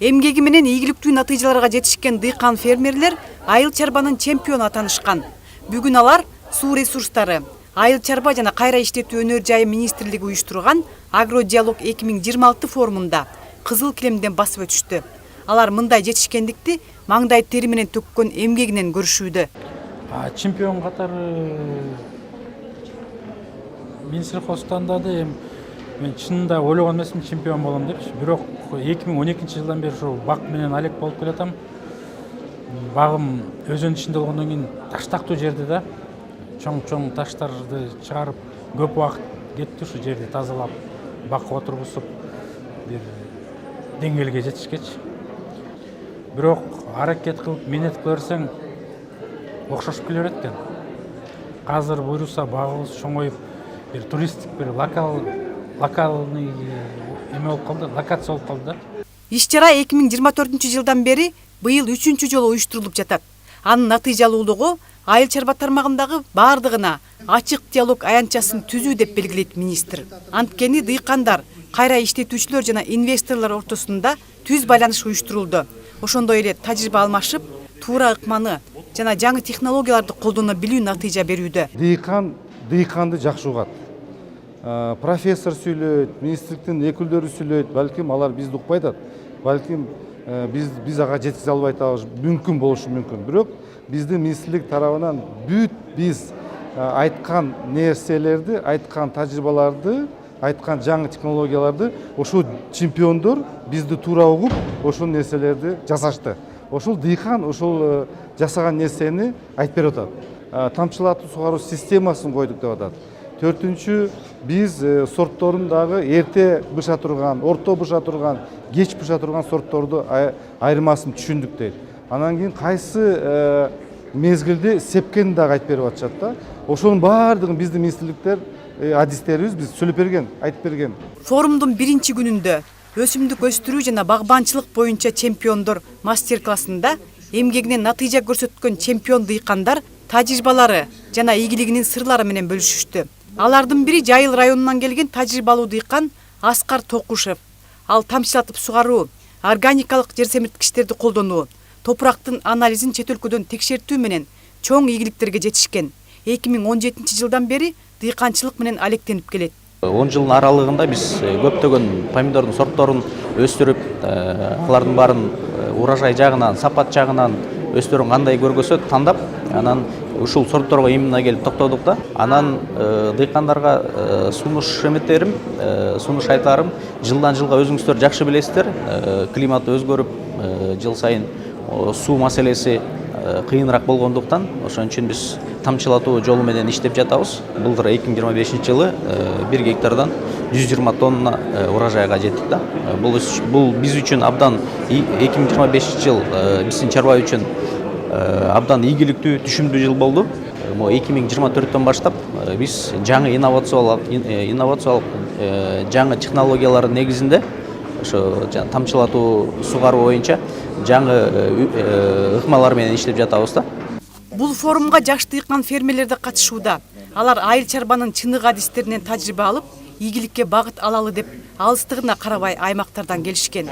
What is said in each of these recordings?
Эмгеги менен ийгиликтүү натыйжаларга жетишкен дыйкан фермерлер айыл чарбанын чемпиону атанышкан. Бүгүн алар суу ресурстары, айыл чарба жана кайра иштетүү өнөр жайы министрлиги уюштурган Агродиалог 2026 форумунда кызыл килемден басып өтүштү. Алар мындай жетишкендикти маңдай тери менен төккөн эмгегинен көрүшүүдө. Чемпион катары Минсельхозтан да мен чынында ойлогон эмесмин чемпион болом депчи. Бирок 2012 жылдан бери ушу бак менен алек болуп келатам. Багым өзөн ичинде болгондон кийин таштактуу жерде да чоң таштарды чыгарып көп убакыт кетти ушу жерди тазалап, бак отургузуп бир деңгээлге жетишкечи. Бирок аракет кылып минетип көрсөң окшошуп келе берет экен. Азыр буюрса багыбыз чоңоюп бир туристтик бир локальный эме болуп калды, локация болуп калды да. Иш-чара 2024 жылдан бери быйыл 3-чү жолу уюштурулуп жатат. Анын натыйжалуулугу айыл чарба тармагындагы бардыгына ачык диалог аянтчасын түзүү деп белгилейт министр. Анткени дыйкандар, кайра иштетүүчүлөр жана инвесторлор ортосунда түз байланыш уюштурулду. Ошондой эле тажрыйба алмашып, туура ыкманы жана жаңы технологияларды колдоно билүү натыйжа берүүдө. Дыйканды жакшы угат. Профессор сүйлөйт, министрликтин өкүлдөрү сүйлөйт, балким алар бизди укпай атат. Балким биз ага жеткизе албай атабыз, мүмкүн болушу мүмкүн. Бирок биздин министрлик тарабынан бүт биз айткан нерселерди, айткан тажрыйбаларды, айткан жаңы технологияларды ошол чемпиондор бизди туура угуп, ошол нерселерди жасашты. Ошол дыйкан ошол жасаган нерсени айтып берип атат. Тамчылатуу сугаруу системасын койдук деп атат. 4-чү, биз сортторун дагы эрте быша турган, орто быша турган, кеч быша турган сортторду айырмасын түшүндүк дейт. Анан кийин кайсы мезгилде сепкени дагы айтып берип атышат да. Ошонун баардыгын биздин министрликтер, адистерибиз биз сүйлөп берген, айтып берген. Форумдун 1-чи күнүндө өсүмдүк өстүрүү жана багбанчылык боюнча чемпиондор мастер-классында эмгегинен натыйжа көрсөткөн чемпион дыйкандар тажрыйбалары жана ийгилигинин сырлары менен бөлүшүштү. Алардын бири Жайыл районунан келген тажрыйбалуу дыйкан Аскар Токушев. Ал тамчылатып сугаруу, органикалык жер семирткичтерди колдонуу, топурактын анализин чет өлкөдөн текшертүү менен чоң ийгиликтерге жетишкен. 2017 жылдан бери дыйканчылык менен алектенип келет. 10 жылдын аралыгында биз көптөгөн помидордун сортторун өстүрүп, алардын баарын урожай жагынан, сапат жагынан өстөрүн кандай көргөсө тандап, анан ушул сортторго именно келип токтодук да. Анан дыйкандарга сунуш эметтерим, сунуш айтарым, жылдан жылга өзүңүздөр жакшы билесиздер, климат өзгөрүп, жыл сайын суу маселеси кыйыныраак болгондуктан, ошон үчүн биз тамчылатуу жолу менен иштеп жатабыз. Былтыр 2025 жылы 1 гектардан 120 тонна урожайга жеттик да. Бул биз үчүн абдан 2025 жыл биздин чарба үчүн абдан ийгиликтүү, түшүмдүү жыл болду. 2024-төн баштап биз жаңы инновациялык жаңы технологиялардын негизинде ошо тамчылатуу сугаруу боюнча жаңы ыкмалар менен иштеп жатабыз да. Бул форумга жаш дыйкан фермерлер да катышууда. Алар айыл чарбанын чыныгы адистеринен тажрыйба алып, ийгиликке багыт алалы деп алыстыгына карабай аймактардан келишкен.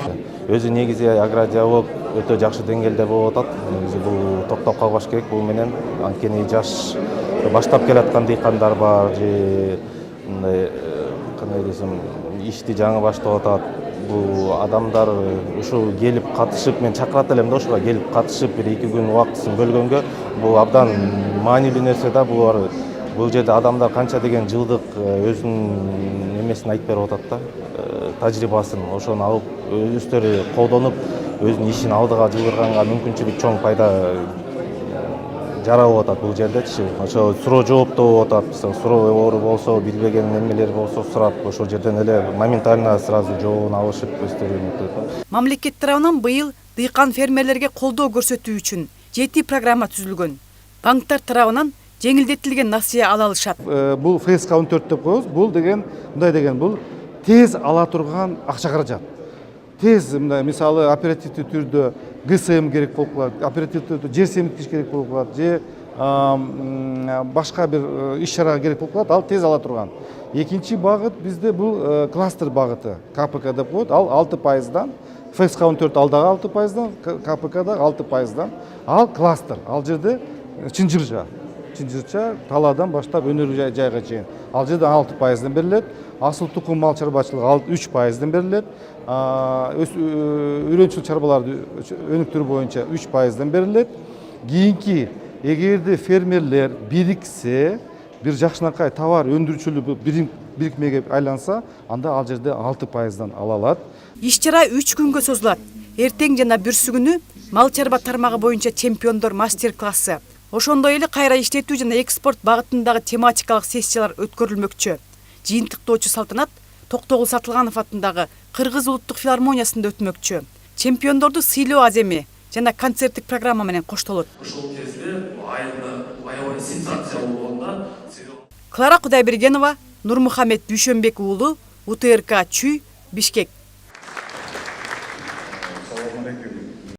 Өзү негизи агродиалог өтө жакшы деңгээлде болуп атат. Негизи бул токтоп калбаш керек бул менен. Анткени жаш баштап келаткан дыйкандар бар, же мындай кандай десем, ишти жаңы баштап атат. Бул адамдар ушу келип катышып, мен чакырат элем да ушуга келип катышып, бир 2 күн убактысын бөлгөнгө, бул абдан маанилүү нерсе да. Бул жерде адамдар канча деген жылдык өзүнүн эмесин айтып берип атат да, тажрыйбасын, ошону алып өздөрү колдонуп, өзүнүн ишин алдыга жылдырганга мүмкүнчүлүк чоң пайда жаралып атат бул жердечи. Ошо суроо жооптоо болуп атат. Суроо болсо, билбеген эмелер болсо сурап, ошол жерден эле моментально сразу жообун алышып өздөрү мүмкүн. Мамлекет тарабынан быйыл дыйкан фермерлерге колдоо көрсөтүү үчүн 7 программа түзүлгөн. Банктар тарабынан жеңилдетилген насыя ала алышат. Бул ФСК 14 деп коебуз. Бул деген, мындай деген, бул тез ала турган акча каражат. Тез, мисалы, оперативдүү түрдө ГСМ керек болуп калат, оперативдүү жер семирткич керек болуп калат, же башка бир иш чарага керек болуп калат, ал тез ала турган. Экинчи багыт бизде бул кластер багыты, КПК деп коет, ал 6%дан, ФСК 14 алдагы 6%дан, КПКда 6%дан, ал кластер, ал жерде чынжырча, талаадан баштап өнөр жайга чейин. Ал жерде 6%дан берилет, асыл тукум мал чарбачылыгы 3%дан берилет, үйрөнчүл чарбаларды өнүктүрүү боюнча 3%дан берилет. Кийинки эгерде фермерлер бириксе, бир жакшынакай товар өндүрүүчүлүгү бирикмеге айланса, анда ал жерде 6%дан ала алат. Иш чара 3 күнгө созулат. Эртең жана бүрсү күнү мал чарба тармагы боюнча чемпиондор мастер классы, ошондой эле кайра иштетүү жана экспорт багытындагы тематикалык сессиялар өткөрүлмөкчү. Жыйынтыктоочу салтанат Токтогул Сатылганов атындагы Кыргыз улуттук филармониясында өтмөкчү. Чемпиондорду сыйлоо аземи жана концерттик программа менен коштолот. Ошол кезде айында аябай сенсация болгонда Клара Кудайбергенова, Нурмухамед Дүйшөнбек уулу, УТРК Чүй, Бишкек. Саламун алейкум.